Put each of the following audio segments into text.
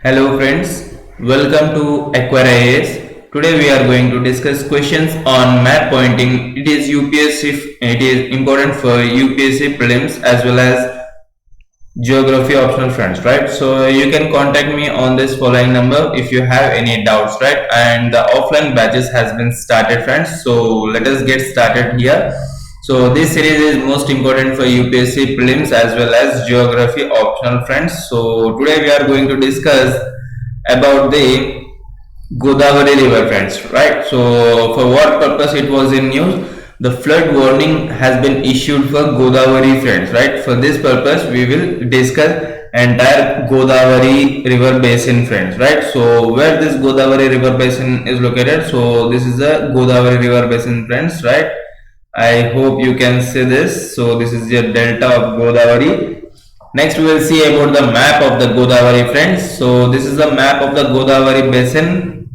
Hello friends, welcome to Acquire IAS. Today we are going to discuss questions on map pointing. It is UPSC, it is important for UPSC prelims as well as geography optional friends, right? So you can contact me on this following number if you have any doubts, right? And the offline batches has been started, friends. So let us get started here. So this series is most important for UPSC prelims as well as geography optional friends. So today we are going to discuss about the Godavari river, friends, right? So for what purpose it was in news? The flood warning has been issued for Godavari, friends, right? For this purpose we will discuss entire Godavari river basin, friends, right? So where this Godavari river basin is located? So this is the Godavari river basin, friends, right? I hope you can see this. So this is the delta of Godavari. Next we will see about the map of the Godavari, friends. So this is the map of the Godavari basin.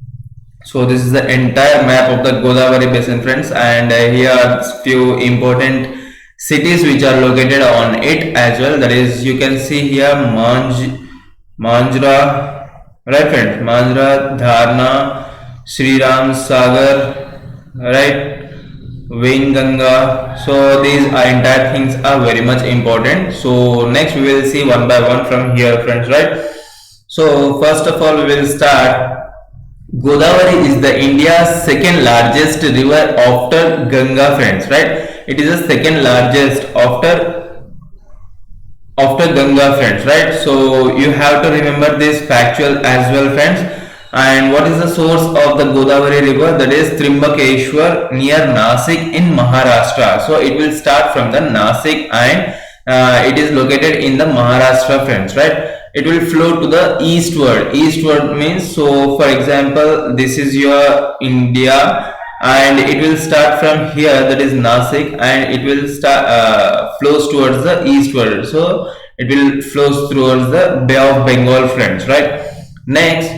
So this is the entire map of the Godavari basin, friends, and here are few important cities which are located on it as well. That is, you can see here Manjra, right, friends? Manjra, Dharna, Sri Ram Sagar, right? Vainganga. So these entire things are very much important. So next we will see one by one from here, friends, right? So first of all we will start. Godavari is the India's second largest river after Ganga, friends, right? It is the second largest after Ganga, friends, right? So you have to remember this factual as well, friends. And what is the source of the Godavari river? That is Trimbakeshwar near Nasik in Maharashtra. So it will start from the Nasik and it is located in the Maharashtra, friends, right? It will flow to the eastward. Eastward means, so for example, this is your India and it will start from here, that is Nasik, and it will start flows towards the eastward. So it will flows towards the Bay of Bengal, friends, right? Next,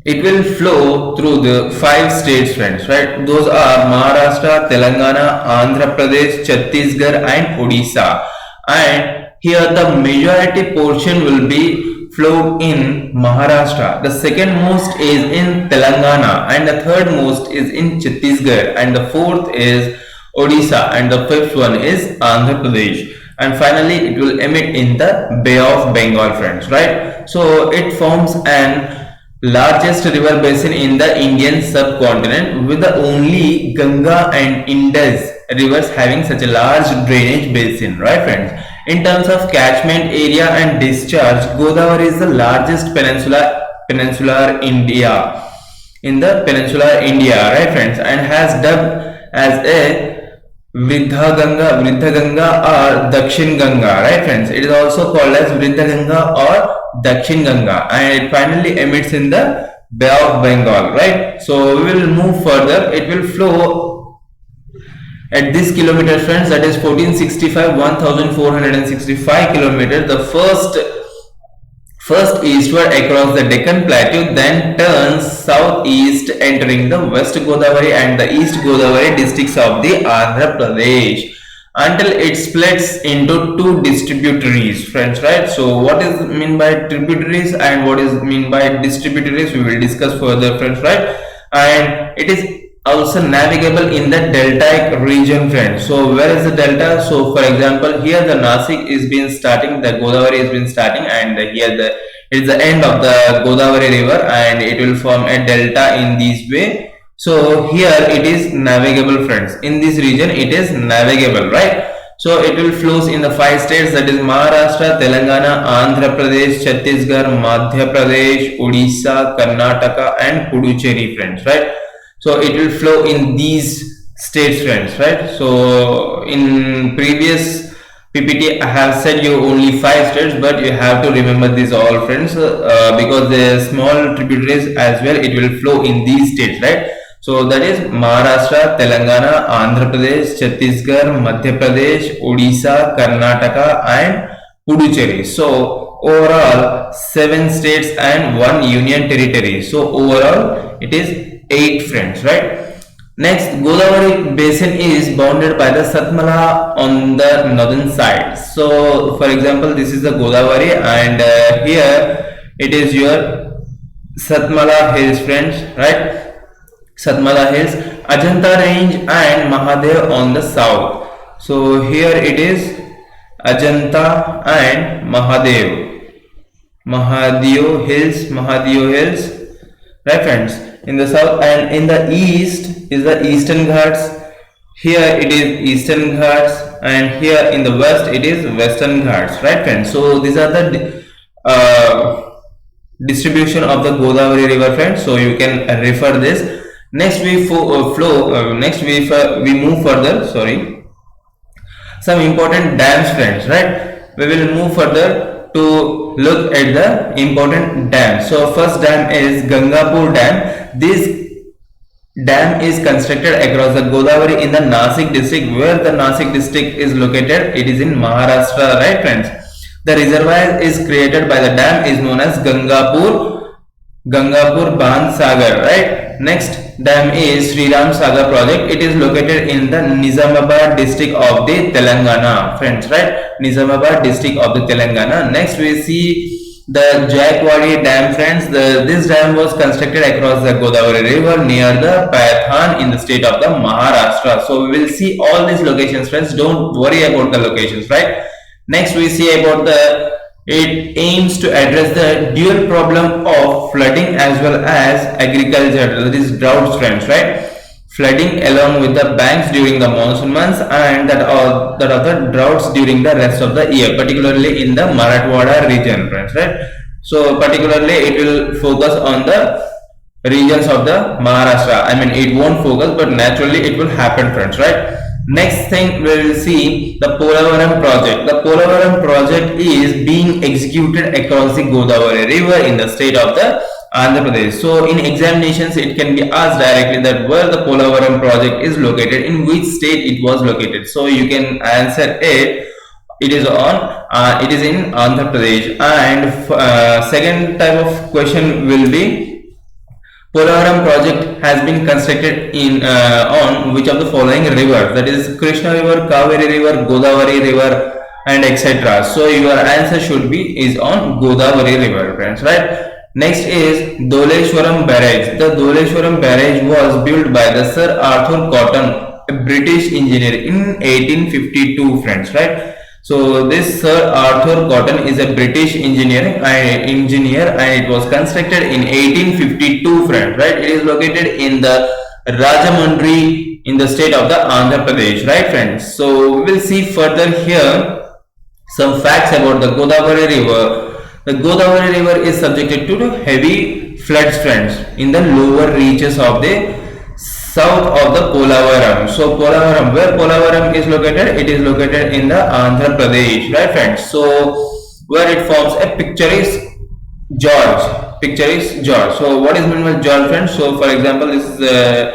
it will flow through the 5 states, friends, right? Those are Maharashtra, Telangana, Andhra Pradesh, Chhattisgarh and Odisha. And here the majority portion will be flowed in Maharashtra. The second most is in Telangana and the third most is in Chhattisgarh and the fourth is Odisha and the fifth one is Andhra Pradesh. And finally it will emit in the Bay of Bengal, friends, right? So it forms an largest river basin in the Indian subcontinent with the only Ganga and Indus rivers having such a large drainage basin, right, friends? In terms of catchment area and discharge, Godavari is the largest peninsular India in the peninsular India, right, friends, and has dubbed as a Vriddha Ganga or Dakshin Ganga, right, friends? It is also called as Vriddha Ganga or Dakshin Ganga, and it finally emits in the Bay of Bengal, right? So we will move further. It will flow at this kilometer, friends, that is 1465, 1465 kilometers. The first eastward across the Deccan Plateau, then turns southeast, entering the West Godavari and the East Godavari districts of the Andhra Pradesh, until it splits into 2 distributaries, friends, right? So what is mean by tributaries and what is mean by distributaries, we will discuss further, friends, right? And it is also navigable in the deltaic region, friends. So where is the delta? So for example, here the Nasik is been starting, the Godavari has been starting, and here it is the end of the Godavari river and it will form a delta in this way. So here it is navigable, friends. In this region it is navigable, right? So it will flows in the 5 states, that is Maharashtra, Telangana, Andhra Pradesh, Chhattisgarh, Madhya Pradesh, Odisha, Karnataka and Puducherry, friends, right? So it will flow in these states, friends, right? So in previous PPT I have said you only 5 states, but you have to remember these all, friends, because the small tributaries as well, it will flow in these states, right? So that is Maharashtra, Telangana, Andhra Pradesh, Chhattisgarh, Madhya Pradesh, Odisha, Karnataka and Puducherry. So overall 7 states and 1 union territory. So overall it is 8, friends, right? Next, Godavari basin is bounded by the Satmala on the northern side. So for example, this is the Godavari and here It is your Satmala Hills, friends, right? Satmala Hills, Ajanta Range, and Mahadev on the south. So here it is Ajanta and Mahadev Hills, right, friends? In the south, and in the east is the Eastern Ghats. Here it is Eastern Ghats, and here in the west it is Western Ghats, right, friends? So these are the distribution of the Godavari river, friends. So you can refer this. Next we we move further. Sorry, some important dams, friends, right? We will move further to look at the important dams. So first dam is Gangapur Dam. This dam is constructed across the Godavari in the Nasik district. Where the Nasik district is located, it is in Maharashtra, right, friends? The reservoir is created by the dam is known as Gangapur Bandh Sagar, right? Next dam is Sri Ram Sagar project. It is located in the Nizamabad district of the Telangana, friends, right? Nizamabad district of the Telangana. Next we see the Jaikwadi Dam, friends. This dam was constructed across the Godavari river near the Paithan in the state of the Maharashtra. So we will see all these locations, friends. Don't worry about the locations, right? Next we see about it aims to address the dual problem of flooding as well as agriculture, that is droughts, friends, right? Flooding along with the banks during the monsoon months, and that are the droughts during the rest of the year, particularly in the Marathwada region, friends, right? So particularly it will focus on the regions of the Maharashtra. I mean, it won't focus, but naturally it will happen, friends, right? Next thing we will see the Polavaram project. The Polavaram project is being executed across the Godavari river in the state of the Andhra Pradesh. So in examinations it can be asked directly that where the Polavaram project is located, in which state it was located. So you can answer it. It is in Andhra Pradesh. And second type of question will be Polavaram project has been constructed on which of the following rivers, that is Krishna river, Kaveri river, Godavari river, and etc. So your answer should be is on Godavari river, friends, right? Next is Dholeshwaram barrage. The Dholeshwaram barrage was built by the Sir Arthur Cotton, a British engineer, in 1852, friends, right? So this Sir Arthur Cotton is a British engineer and it was constructed in 1852, friends, right? It is located in the Rajahmundry in the state of the Andhra Pradesh, right, friends? So we will see further here some facts about the Godavari river. The Godavari river is subjected to heavy floods, friends, in the lower reaches of the south of the Polavaram. So Polavaram, where Polavaram is located? It is located in the Andhra Pradesh, right, friends? So where it forms a picturesque George. So what is meant by George, friends? So for example, this is a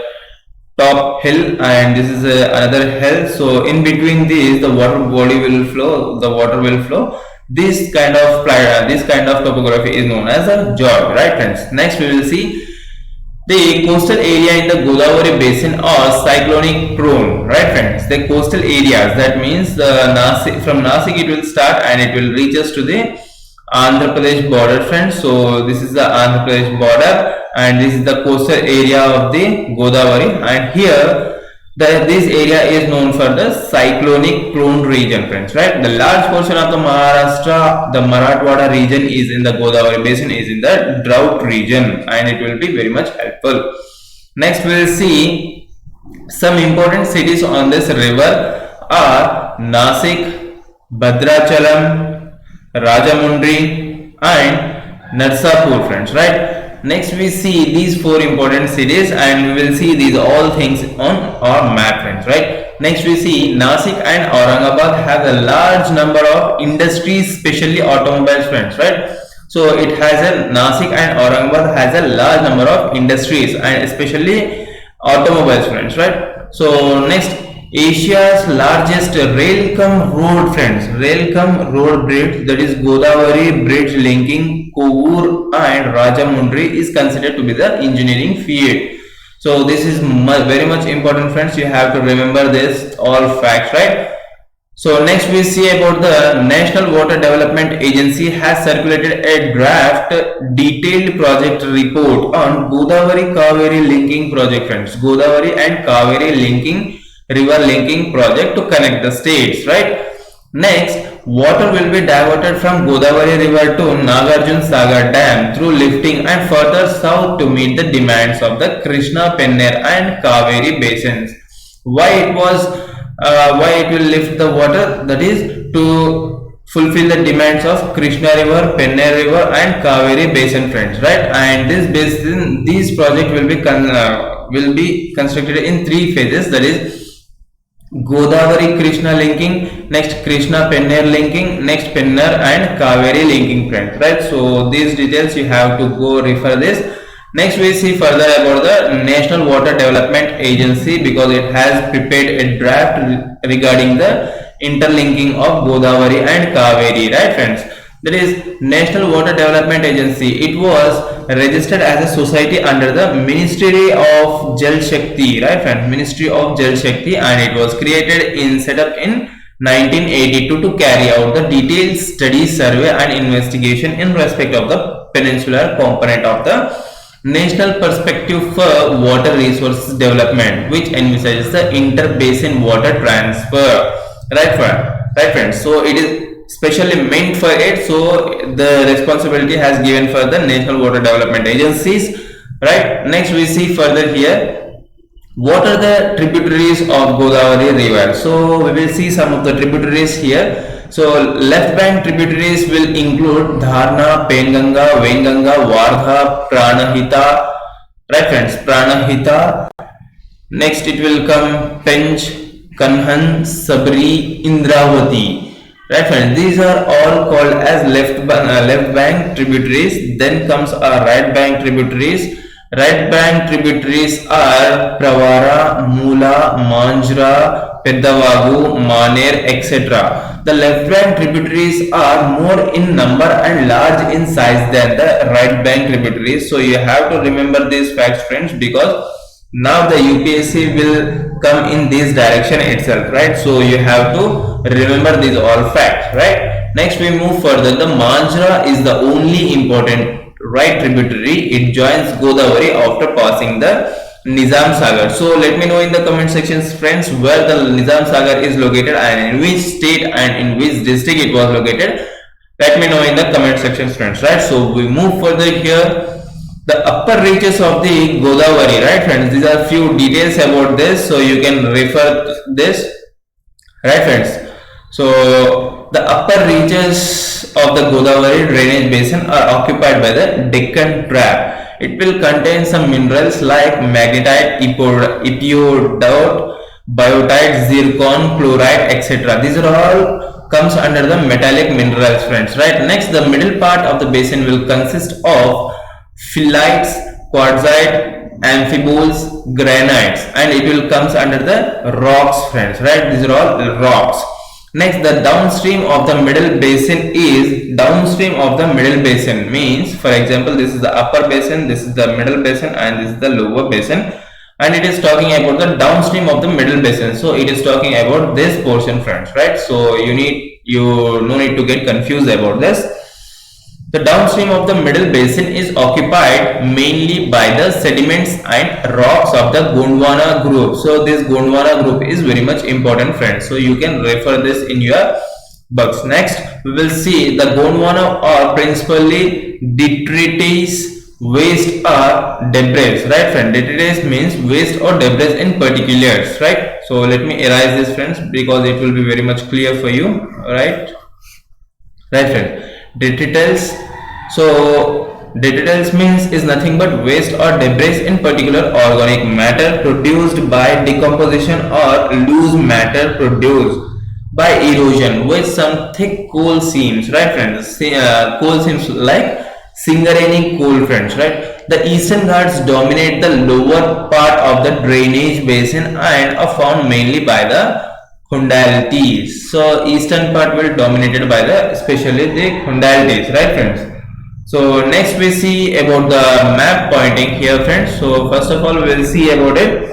top hill and this is another hill. So in between these, the water will flow. This kind of topography is known as a George, right, friends? Next we will see the coastal area in the Godavari basin are cyclonic prone, right, friends? The coastal areas, that means from Nasik it will start and it will reach us to the Andhra Pradesh border, friends. So this is the Andhra Pradesh border and this is the coastal area of the Godavari, and here this area is known for the cyclonic prone region, friends, right? The large portion of the Maharashtra, the Marathwada region is in the Godavari basin, is in the drought region, and it will be very much helpful. Next we will see some important cities on this river are Nasik, Bhadrachalam, Rajahmundry, and Narsapur, friends, right? Next we see these four important cities and we will see these all things on our map, friends, right? Next we see Nasik and Aurangabad have a large number of industries, especially automobiles, friends, right? So it has Nasik and Aurangabad has a large number of industries and especially automobiles, friends, right? So next, Asia's largest rail-cum road, friends, rail-cum road bridge, that is Godavari bridge linking Kovur and Rajahmundry, is considered to be the engineering feat. So this is very much important, friends. You have to remember this all facts, right? So next we see about the National Water Development Agency has circulated a draft detailed project report on Godavari Kaveri linking project, friends. Godavari and Kaveri linking river linking project to connect the states, right? Next, water will be diverted from Godavari river to Nagarjun Sagar dam through lifting and further south to meet the demands of the Krishna, Penner and Kaveri basins. Why it will lift the water, that is to fulfill the demands of Krishna river, Penner river and Kaveri basin, friends, right? And this basin, these project will be constructed in three phases, that is Godavari Krishna linking, next Krishna Penner linking, next Penner and Kaveri linking, friends, right? So these details you have to go refer this. Next we see further about the National Water Development Agency, because it has prepared a draft regarding the interlinking of Godavari and Kaveri, right, friends? That is National Water Development Agency. It was registered as a society under the Ministry of Jal Shakti, right, friends? Ministry of Jal Shakti, and it was set up in 1982 to carry out the detailed study, survey and investigation in respect of the peninsular component of the National Perspective for Water Resources Development, which envisages the inter-basin water transfer. Right, friends. So it is specially meant for it. So the responsibility has given for the National Water Development Agencies. Right. Next, we see further here. What are the tributaries of Godavari River? So we will see some of the tributaries here. So left bank tributaries will include Dharna, Penganga, Venganga, Vardha, Pranahita, right, friends, Pranahita. Next it will come Pench, Kanhan, Sabri, Indravati, right, friends. These are all called as left bank tributaries. Then comes our right bank tributaries. Right bank tributaries are Pravara, Mula, Manjra, Peddavagu, Maner, etc. The left bank tributaries are more in number and large in size than the right bank tributaries. So you have to remember these facts, friends, because now the UPSC will come in this direction itself, right? So you have to remember these all facts, right? Next we move further. The Manjra is the only important right tributary. It joins Godavari after passing the Nizam Sagar. So let me know in the comment sections, friends, where the Nizam Sagar is located and in which state and in which district it was located. Let me know in the comment sections, friends, right? So we move further here. The upper reaches of the Godavari, right, friends? These are few details about this, so you can refer this, right, friends? So the upper reaches of the Godavari drainage basin are occupied by the Deccan Trap. It will contain some minerals like magnetite, epiodite, biotite, zircon, chloride, etc. These are all comes under the metallic minerals, friends, right? Next, the middle part of the basin will consist of phyllites, quartzite, amphiboles, granites, and it will comes under the rocks, friends, right? These are all rocks. Next, the downstream of the middle basin means, for example, this is the upper basin, this is the middle basin, and this is the lower basin, and it is talking about the downstream of the middle basin. So it is talking about this portion, friends, right? So you no need to get confused about this. The downstream of the middle basin is occupied mainly by the sediments and rocks of the Gondwana group. So this Gondwana group is very much important, friends. So you can refer this in your books. Next, we will see the Gondwana are principally detritus, waste or debris, right, friend? Detritus means waste or debris in particulars, right? So let me erase this, friends, because it will be very much clear for you, right? Right, friend. Detritus. So detritus means is nothing but waste or debris in particular organic matter produced by decomposition or loose matter produced by erosion with some thick coal seams, right, friends? Coal seams like Singareni coal, friends, right? The eastern Ghats dominate the lower part of the drainage basin and are found mainly by the Khundalites. So eastern part will dominated by especially the Khundalites, right, friends? So next we see about the map pointing here, friends. So first of all we will see about it.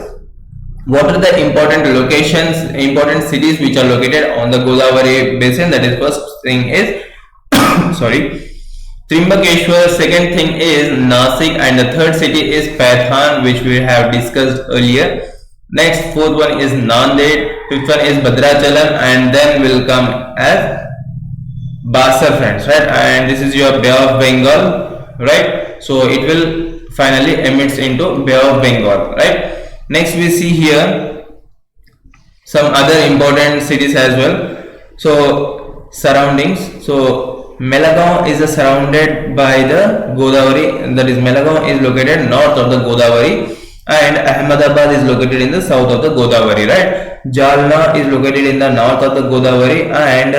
What are the important locations, important cities which are located on the Godavari basin? That is, first thing is sorry, Trimbakeshwar. Second thing is Nasik, and the third city is Paithan, which we have discussed earlier. Next, fourth one is Nanded. Fifth one is Bhadrachalam, and then will come as Basar, friends, right? And this is your Bay of Bengal, right? So it will finally emits into Bay of Bengal, right? Next, we see here some other important cities as well. So surroundings. So Melagaon is surrounded by the Godavari. That is, Melagaon is located north of the Godavari, and Ahmedabad is located in the south of the Godavari, right? Jalna is located in the north of the Godavari, and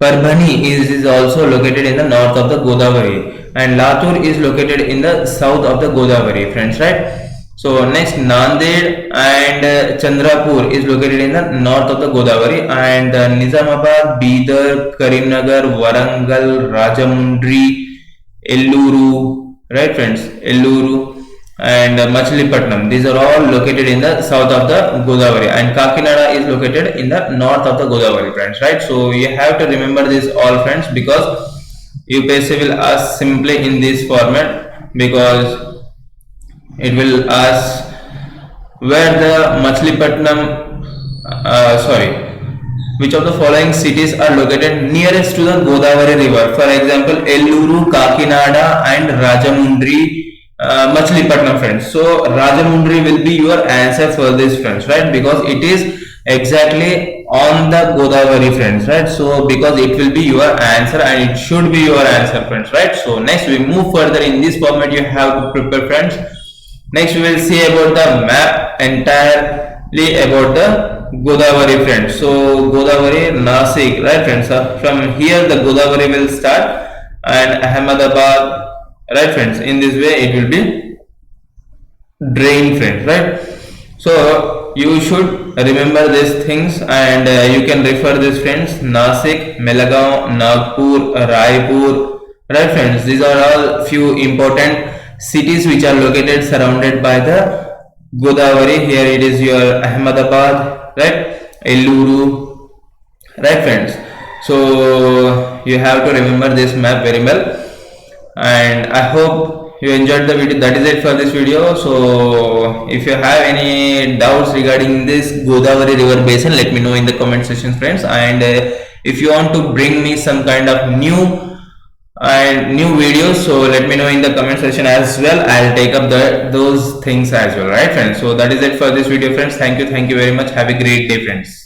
Parbhani is also located in the north of the Godavari, and Latur is located in the south of the Godavari, friends, right? So next, Nanded and Chandrapur is located in the north of the Godavari, and Nizamabad, Bidar, Karimnagar, Warangal, Rajamundry, Elluru, right, friends, Elluru, and Machilipatnam. These are all located in the south of the Godavari, and Kakinada is located in the north of the Godavari, friends, right? So you have to remember this all, friends, because UPSC will ask simply in this format, because it will ask where the Machilipatnam, which of the following cities are located nearest to the Godavari river? For example, Elluru, Kakinada, and Rajamundry, Machilipatnam, friends. So Rajamundry will be your answer for this, friends, right? Because it is exactly on the Godavari, friends, right? So because it will be your answer, and it should be your answer, friends, right? So next we move further in this format. You have to prepare, friends. Next we will see about the map entirely about the Godavari, friends. So Godavari, Nasik, right, friends? From here the Godavari will start, and Ahmedabad, right, friends? In this way it will be drained, friends, right? So you should remember these things, and you can refer these, friends: Nasik, Melagaon, Nagpur, Raipur, right, friends? These are all few important cities which are located surrounded by the Godavari. Here it is your Ahmedabad, right, Elluru, right, friends? So you have to remember this map very well, and I hope you enjoyed the video. That is it for this video. So if you have any doubts regarding this Godavari river basin, let me know in the comment section, friends. And if you want to bring me some kind of new videos, so let me know in the comment section as well. I'll take up those things as well, right, friends? So that is it for this video, friends. Thank you very much. Have a great day, friends.